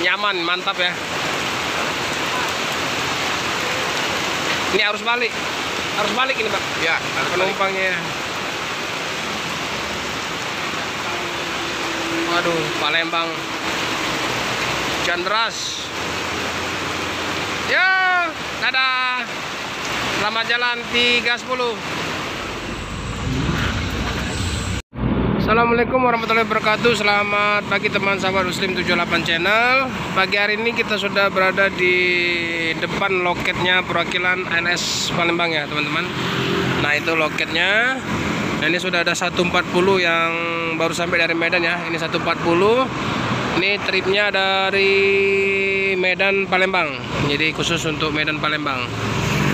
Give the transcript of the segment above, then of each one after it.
nyaman, mantap ya. Ini arus balik ini Pak. Ya, Penumpangnya. Waduh, Palembang hujan deras. Ya, dadah. Selamat jalan 310. Assalamualaikum warahmatullahi wabarakatuh. Selamat pagi teman sahabat Muslim 78 channel. Pagi hari ini kita sudah berada di depan loketnya perwakilan ANS Palembang ya teman-teman. Nah itu loketnya. Nah ini sudah ada 140 yang baru sampai dari Medan ya. Ini 140. Ini tripnya dari Medan Palembang. Jadi khusus untuk Medan Palembang.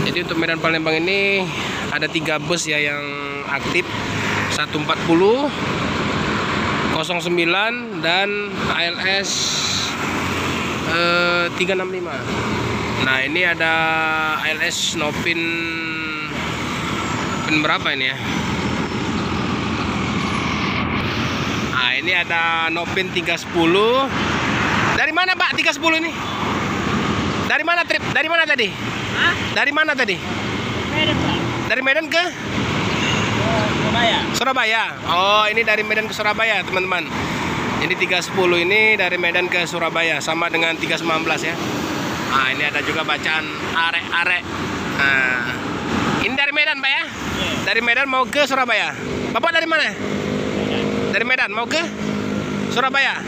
Jadi untuk Medan Palembang ini ada 3 bus ya yang aktif. 140, 09 dan ALS 365. Nah ini ada ALS Nopin berapa ini ya? Nah ini ada Nopin 310. Dari mana Pak 310 ini? Dari mana trip? Dari mana tadi? Hah? Dari mana tadi? Medan Pak. Dari Medan ke? Surabaya. Oh, ini dari Medan ke Surabaya, teman-teman. Ini 310 ini dari Medan ke Surabaya, sama dengan 319 ya. Nah, ini ada juga bacaan arek-arek. Nah, ini dari Medan, Pak ya? Dari Medan mau ke Surabaya. Bapak dari mana? Dari Medan mau ke Surabaya.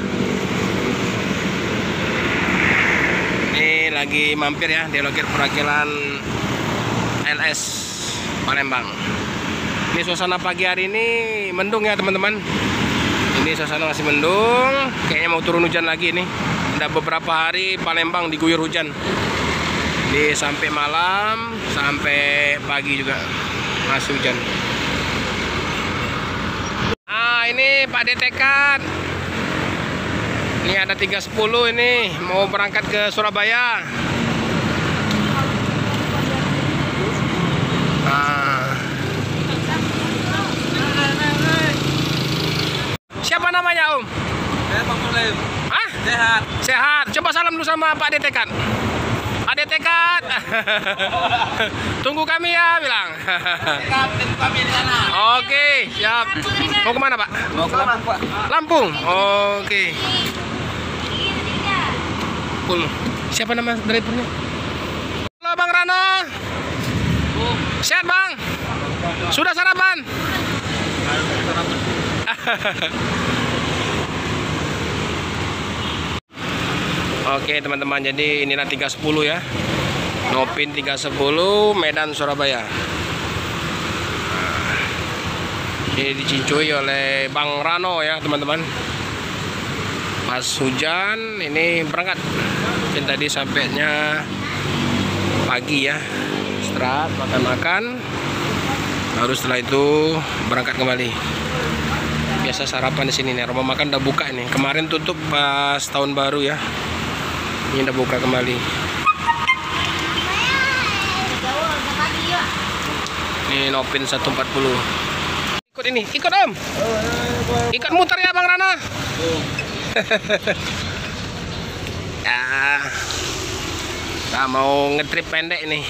Ini lagi mampir ya di loket perwakilan LS Palembang. Ini suasana pagi hari ini mendung ya teman-teman. Ini suasana masih mendung. Kayaknya mau turun hujan lagi nih. Udah beberapa hari Palembang diguyur hujan. Ini sampai malam, sampai pagi juga masih hujan. Nah ini Pak Detekan. Ini ada 310 ini mau berangkat ke Surabaya. Siapa namanya Om? Saya Bang Muslim. Hah? Sehat. Sehat. Coba salam dulu sama Pak Detekan. Pak Detekan. Tunggu kami ya bilang. Kami di sana. Oke, siap. Mau kemana Pak? Mau ke Lampung, Pak. Lampung. Oke. Cool. Siapa nama drivernya? Halo Bang Rano. Sehat Bang? Sudah sarapan? Oke teman-teman, jadi inilah 310 ya. Nopin 310 Medan Surabaya. Nah, ini dicincui oleh Bang Rano ya teman-teman. Pas hujan ini berangkat. Mungkin tadi sampainya pagi ya. Istirahat, makan-makan. Baru setelah itu berangkat kembali. Biasa sarapan di sini nih. Rumah makan udah buka nih. Kemarin tutup pas tahun baru ya. Ini udah buka kembali. Ini Nopin 140. Ikut ini, ikut Om. Ikut muter ya Bang Rana. Ya. Kita mau ngetrip pendek ini.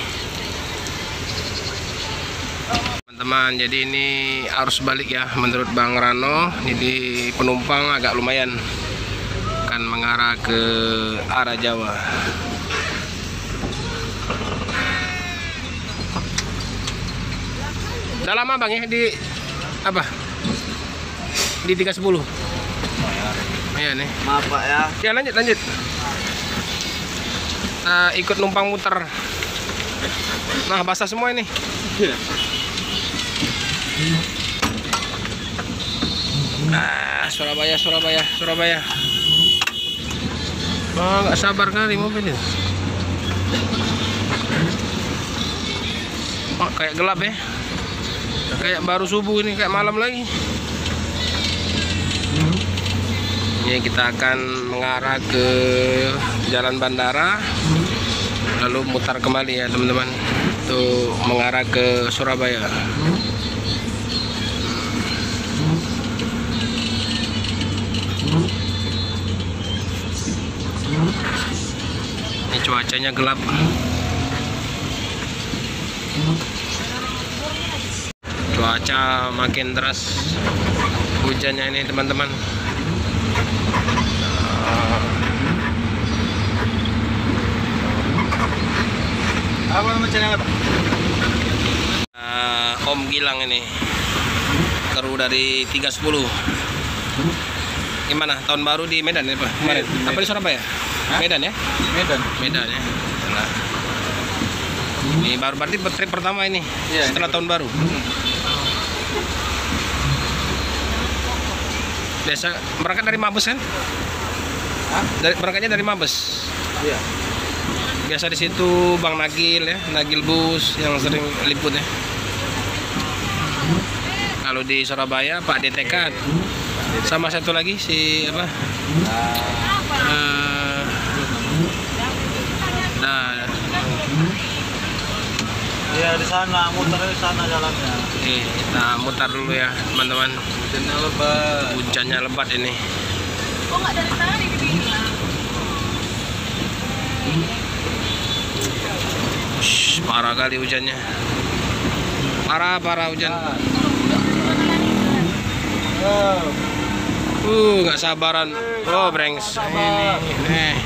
Teman-teman, jadi ini arus balik ya menurut Bang Rano. Jadi penumpang agak lumayan akan mengarah ke arah Jawa. Udah lama Bang ya di apa? Di 310. Iya nih. Maaf Pak ya. Ya lanjut. Nah, ikut numpang muter. Nah, basah semua ini. Surabaya. Oh, nggak sabar kali mobil ini. Oh, kayak gelap ya. Kayak baru subuh ini, kayak malam lagi. Ini kita akan mengarah ke jalan bandara, lalu mutar kembali ya teman-teman, untuk mengarah ke Surabaya. Cuacanya gelap. Cuaca makin deras hujannya ini teman-teman. Apa nama channelnya, Pak? Om Gilang ini, kru dari 310. Gimana tahun baru di Medan ya Pak? Kemarin. Apa di Surabaya? Hah? Medan ya? Medan. Medan ya. Nah. Ini baru berarti trip pertama ini Iya, setelah ini tahun baru. Biasa berangkat dari Mabes kan? Hah? Berangkatnya dari Mabes. Iya. Biasa di situ Bang Nagil ya, Nagil Bus yang sering liput ya. Kalau di Surabaya Pak DTK, sama satu lagi si apa? Nah, Iya, di sana, muter di sana jalannya. kita mutar dulu ya teman-teman. Hujannya lebat. Hujannya lebat ini. Kok nggak dari tadi dibilang? Parah kali hujannya. Parah hujan. Nggak sabaran. Oh, brengs. Ini.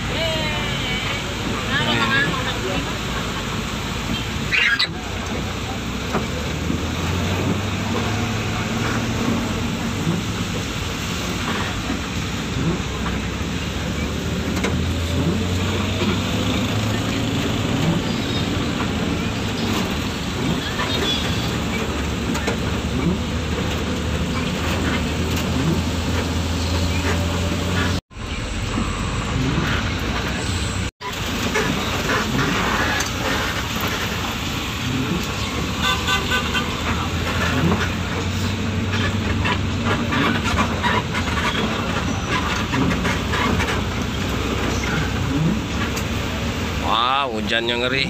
Wah, hujannya ngeri.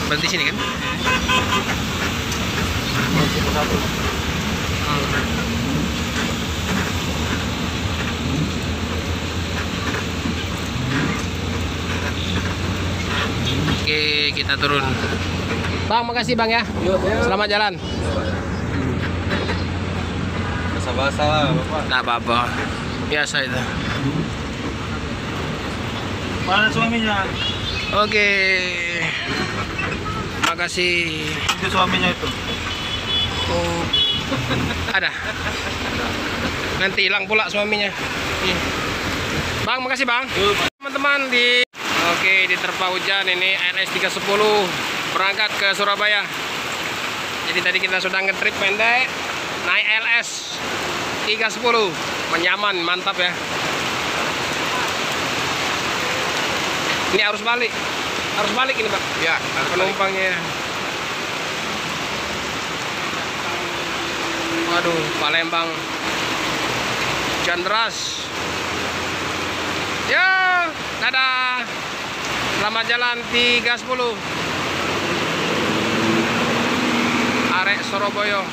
Berarti sini kan? Oke, kita turun. Bang, makasih Bang ya. Selamat jalan. Basah-basah lah, Bapak. Nggak apa-apa. Biasa itu. Mana suaminya? Oke. Makasih. Itu suaminya itu. Oh. Ada. Nanti hilang pula suaminya. Nih. Bang, makasih Bang. Teman-teman di terpa hujan ini NS 310 berangkat ke Surabaya. Jadi tadi kita sudah ngetrip pendek naik LS 310, menyaman, mantap ya. Ini arus balik ini Pak. Ya, Penumpangnya. Waduh, Palembang hujan deras. Ya, dadah. Selamat jalan 310. Arek Surabaya.